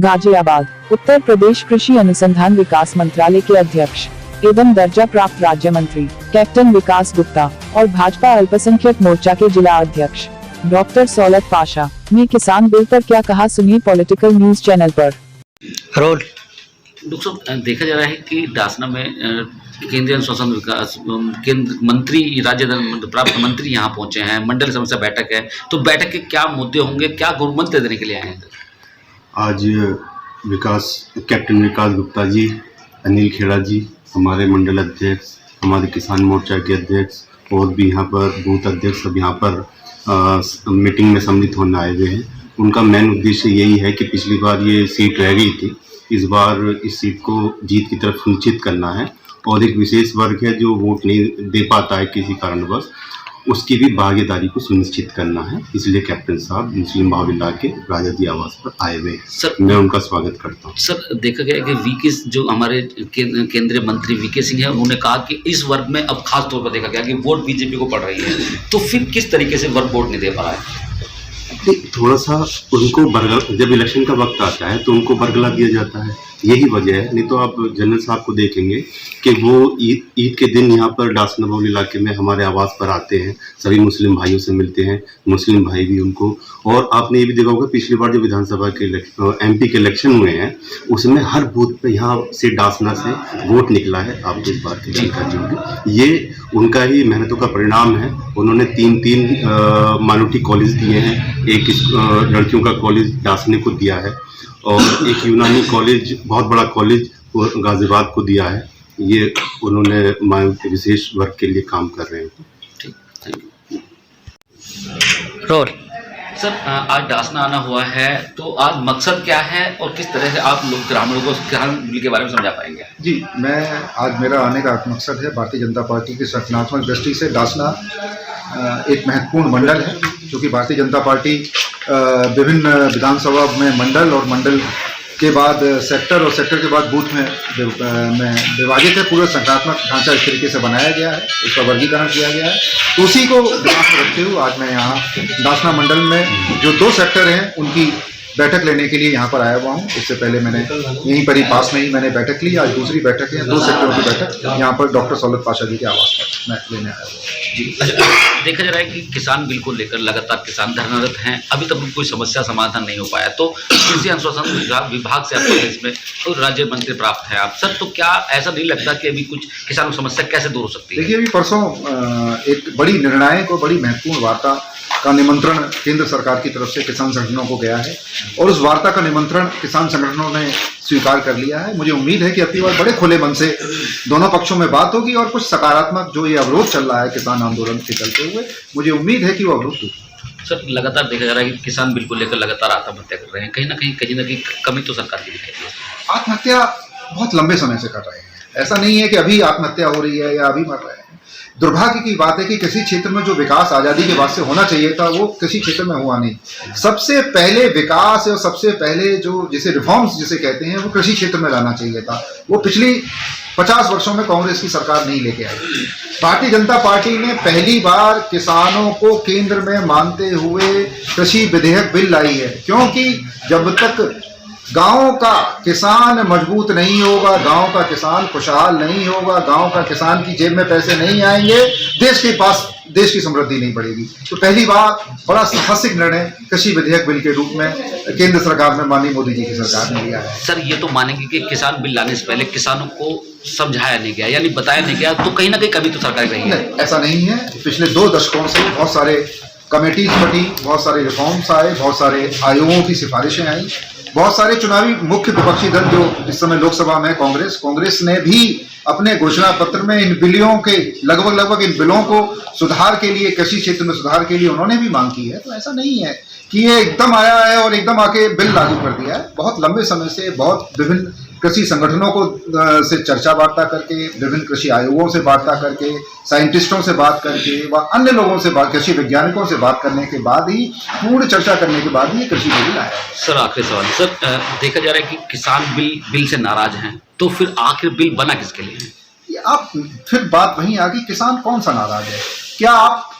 गाजियाबाद। उत्तर प्रदेश कृषि अनुसंधान विकास मंत्रालय के अध्यक्ष एवं दर्जा प्राप्त राज्य मंत्री कैप्टन विकास गुप्ता और भाजपा अल्पसंख्यक मोर्चा के जिला अध्यक्ष डॉक्टर सौलत पाशा ने किसान बिल पर क्या कहा, सुनिए पॉलिटिकल न्यूज चैनल पर। रोल डॉक्टर देखा जा रहा है कि डासना में केंद्रीय अनुशासन विकास केंद्र मंत्री राज्य प्राप्त मंत्री यहाँ पहुंचे हैं, मंडल समस्या बैठक है, तो बैठक के क्या मुद्दे होंगे, क्या गुरुमंत्र देने के लिए आए हैं? आज कैप्टन विकास गुप्ता जी, अनिल खेड़ा जी, हमारे मंडल अध्यक्ष, हमारे किसान मोर्चा के अध्यक्ष और भी यहाँ पर बूथ अध्यक्ष सब यहाँ पर मीटिंग में सम्मिलित होने आए हुए हैं। उनका मेन उद्देश्य यही है कि पिछली बार ये सीट रह गई थी, इस बार इस सीट को जीत की तरफ सुनिश्चित करना है और एक विशेष वर्ग है जो वोट नहीं दे पाता है किसी कारणवश, उसकी भी भागीदारी को सुनिश्चित करना है। इसलिए कैप्टन साहब मुस्लिम भाविला के राजाजी आवास पर आए हुए हैं। मैं उनका स्वागत करता हूँ। सर, देखा गया कि वीके जो हमारे केंद्रीय मंत्री वीके सिंह है, उन्होंने कहा कि इस वर्ग में अब खास तौर पर देखा गया कि वोट बीजेपी को पड़ रही है, तो फिर किस तरीके से वर्ग वोट नहीं दे पा रहा है? थोड़ा सा उनको जब इलेक्शन का वक्त आता है तो उनको बरगला दिया जाता है, यही वजह है। नहीं तो आप जनरल साहब को देखेंगे कि वो ईद के दिन यहाँ पर डासनाबौल इलाके में हमारे आवास पर आते हैं, सभी मुस्लिम भाइयों से मिलते हैं, मुस्लिम भाई भी उनको। और आपने ये भी देखा होगा पिछली बार जो विधानसभा के एमपी के इलेक्शन हुए हैं उसमें हर बूथ पे यहाँ से डासना से वोट निकला है। आपको इस बात की जानकारी होगी। ये उनका ही मेहनतों का परिणाम है। उन्होंने तीन माइनॉरिटी कॉलेज दिए हैं, एक लड़कियों का कॉलेज डासने को दिया है और एक यूनानी कॉलेज, बहुत बड़ा कॉलेज गाजियाबाद को दिया है। ये उन्होंने विशेष वर्ग के लिए काम कर रहे हैं। ठीक, थैंक यू। रोल सर, आज डासना आना हुआ है, तो आज मकसद क्या है और किस तरह से आप लोग ग्रामीणों को किसान बिल के बारे में समझा पाएंगे? जी, आज मेरा आने का मकसद है भारतीय जनता पार्टी की संगठनात्मक दृष्टि से डासना एक महत्वपूर्ण मंडल है, क्योंकि भारतीय जनता पार्टी विभिन्न विधानसभा में मंडल और मंडल के बाद सेक्टर और सेक्टर के बाद बूथ में विभाजित है। पूरा संगठनात्मक ढांचा इस तरीके से बनाया गया है, उसका वर्गीकरण किया गया है। तो उसी को दिमाग में रखते हुए आज मैं यहाँ डासना मंडल में जो 2 सेक्टर हैं उनकी बैठक लेने के लिए यहाँ पर आया हुआ हूँ। इससे पहले मैंने यहीं पर ही पास में ही मैंने बैठक ली। आज दूसरी बैठक है, 2 सेक्टरों की बैठक यहाँ पर डॉक्टर सौलत पाशा जी के आवास पर मैं लेने आया हूँ। जी, अच्छा, देखा जा रहा है कि किसान बिल को लेकर लगातार किसान धरनारत हैं, अभी तक कोई समस्या समाधान नहीं हो पाया। तो कृषि अनुशासन विभाग से आपको इसमें तो राज्य मंत्री प्राप्त है आप सर, तो क्या ऐसा नहीं लगता कि अभी कुछ किसानों की समस्या कैसे दूर हो सकती है? देखिए, अभी परसों एक बड़ी निर्णायक और बड़ी महत्वपूर्ण वार्ता का निमंत्रण केंद्र सरकार की तरफ से किसान संगठनों को गया है और उस वार्ता का निमंत्रण किसान संगठनों ने स्वीकार कर लिया है। मुझे उम्मीद है कि अगली बार बड़े खुले मन से दोनों पक्षों में बात होगी और कुछ सकारात्मक जो ये अवरोध चल रहा है किसान आंदोलन के चलते हुए, मुझे उम्मीद है कि वो अवरोध दूर। सर, लगातार देखा जा रहा है कि किसान बिल को लेकर लगातार आत्महत्या कर रहे हैं, कहीं ना कहीं कमी तो सरकार की दिखाई है। आत्महत्या बहुत लंबे समय से कर रहे हैं, ऐसा नहीं है कि अभी आत्महत्या हो रही है या अभी मर रहे हैं। दुर्भाग्य की बात है कि किसी क्षेत्र में जो विकास आज़ादी के बाद से होना चाहिए था वो किसी क्षेत्र में हुआ नहीं। सबसे पहले विकास और सबसे पहले जो जिसे रिफॉर्म्स जिसे कहते हैं वो कृषि क्षेत्र में लाना चाहिए था। वो पिछली 50 वर्षों में कांग्रेस की सरकार नहीं लेके आई। भारतीय जनता पार्टी ने पहली बार किसानों को केंद्र में मानते हुए कृषि विधेयक बिल लाई है, क्योंकि जब तक गांव का किसान मजबूत नहीं होगा, गांव का किसान खुशहाल नहीं होगा, गांव का किसान की जेब में पैसे नहीं आएंगे, देश की समृद्धि नहीं बढ़ेगी। तो पहली बार बड़ा साहसिक निर्णय कृषि विधेयक बिल के रूप में केंद्र सरकार में माननीय मोदी जी की सरकार ने लिया है। सर, ये तो मानेंगे कि किसान बिल लाने से पहले किसानों को समझाया नहीं गया, यानी बताया नहीं गया, तो कहीं ना कहीं कभी तो सरकार रही है। ऐसा नहीं है। पिछले 2 दशकों से बहुत सारे कमेटीज बटी, बहुत सारे रिफॉर्म्स आए, बहुत सारे आयोगों की सिफारिशें आई, बहुत सारे चुनावी मुख्य विपक्षी दल जो इस समय लोकसभा में कांग्रेस ने भी अपने घोषणा पत्र में इन बिलों के लगभग इन बिलों को सुधार के लिए, कृषि क्षेत्र में सुधार के लिए उन्होंने भी मांग की है। तो ऐसा नहीं है कि ये एकदम आया है और एकदम आके बिल लागू कर दिया है। बहुत लंबे समय से बहुत विभिन्न कृषि संगठनों को से चर्चा वार्ता करके, विभिन्न कृषि आयोगों से वार्ता करके, साइंटिस्टों से बात करके व अन्य लोगों से बात, कृषि वैज्ञानिकों से बात करने के बाद ही, पूर्ण चर्चा करने के बाद ही ये कृषि बिल आया। सर, आखिरी सवाल सर, देखा जा रहा है कि किसान बिल से नाराज हैं, तो फिर आखिर बिल बना किसके लिए है? आप फिर बात वहीं आ गई, किसान कौन सा नाराज है? क्या आप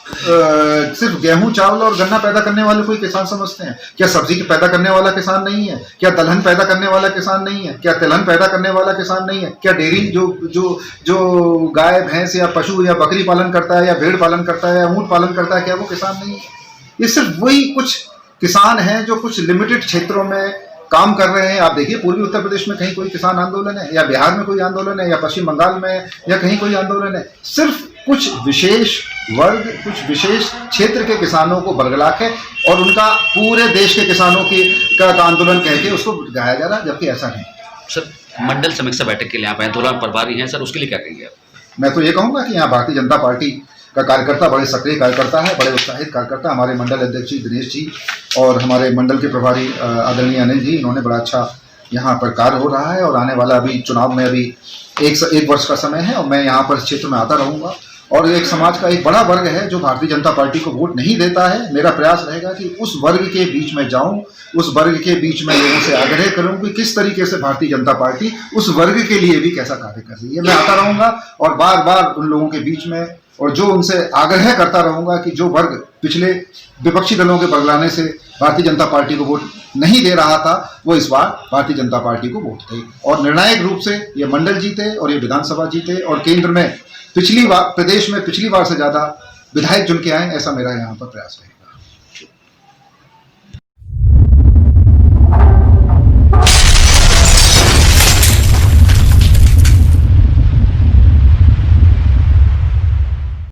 सिर्फ गेहूं चावल और गन्ना पैदा करने वाले कोई किसान समझते हैं? क्या सब्जी पैदा करने वाला किसान नहीं है? क्या दलहन पैदा करने वाला किसान नहीं है? क्या तिलहन पैदा करने वाला किसान नहीं है? क्या डेयरी जो गाय भैंस या पशु या बकरी पालन करता है या भेड़ पालन करता है या ऊंट पालन करता है, क्या वो किसान नहीं है? ये सिर्फ वही कुछ किसान हैं जो कुछ लिमिटेड क्षेत्रों में काम कर रहे हैं। आप देखिए पूर्वी उत्तर प्रदेश में कहीं कोई किसान आंदोलन है, या बिहार में कोई आंदोलन है, या पश्चिम बंगाल में या कहीं कोई आंदोलन है। सिर्फ कुछ विशेष वर्ग, कुछ विशेष क्षेत्र के किसानों को बरगला के और उनका पूरे देश के किसानों का आंदोलन कह के उसको गाया जा रहा है, जबकि ऐसा नहीं। सर, मंडल समीक्षा बैठक के लिए आप आए, 2 प्रभारी हैं सर, उसके लिए क्या कहेंगे आप? मैं तो ये कहूँगा कि यहाँ भारतीय जनता पार्टी का कार्यकर्ता बड़े सक्रिय कार्यकर्ता है, बड़े उत्साहित कार्यकर्ता। हमारे मंडल अध्यक्ष जी दिनेश जी और हमारे मंडल के प्रभारी आदरणीय अनिल जी, इन्होंने बड़ा अच्छा यहाँ पर कार्य हो रहा है। और आने वाला अभी चुनाव में अभी एक वर्ष का समय है और मैं यहाँ पर इस क्षेत्र में आता रहूँगा। और एक समाज का एक बड़ा वर्ग है जो भारतीय जनता पार्टी को वोट नहीं देता है। मेरा प्रयास रहेगा कि उस वर्ग के बीच में जाऊं, उस वर्ग के बीच में लोगों से आग्रह करूं कि किस तरीके से भारतीय जनता पार्टी उस वर्ग के लिए भी कैसा कार्य कर रही है। मैं आता रहूंगा और बार बार उन लोगों के बीच में और जो उनसे आग्रह करता रहूंगा कि जो वर्ग पिछले विपक्षी दलों के बरगलाने से भारतीय जनता पार्टी को वोट नहीं दे रहा था, वो इस बार भारतीय जनता पार्टी को वोट दे और निर्णायक रूप से ये मंडल जीते और ये विधानसभा जीते और केंद्र में पिछली बार, प्रदेश में पिछली बार से ज्यादा विधायक चुन के आए। ऐसा मेरा यहाँ पर प्रयास है।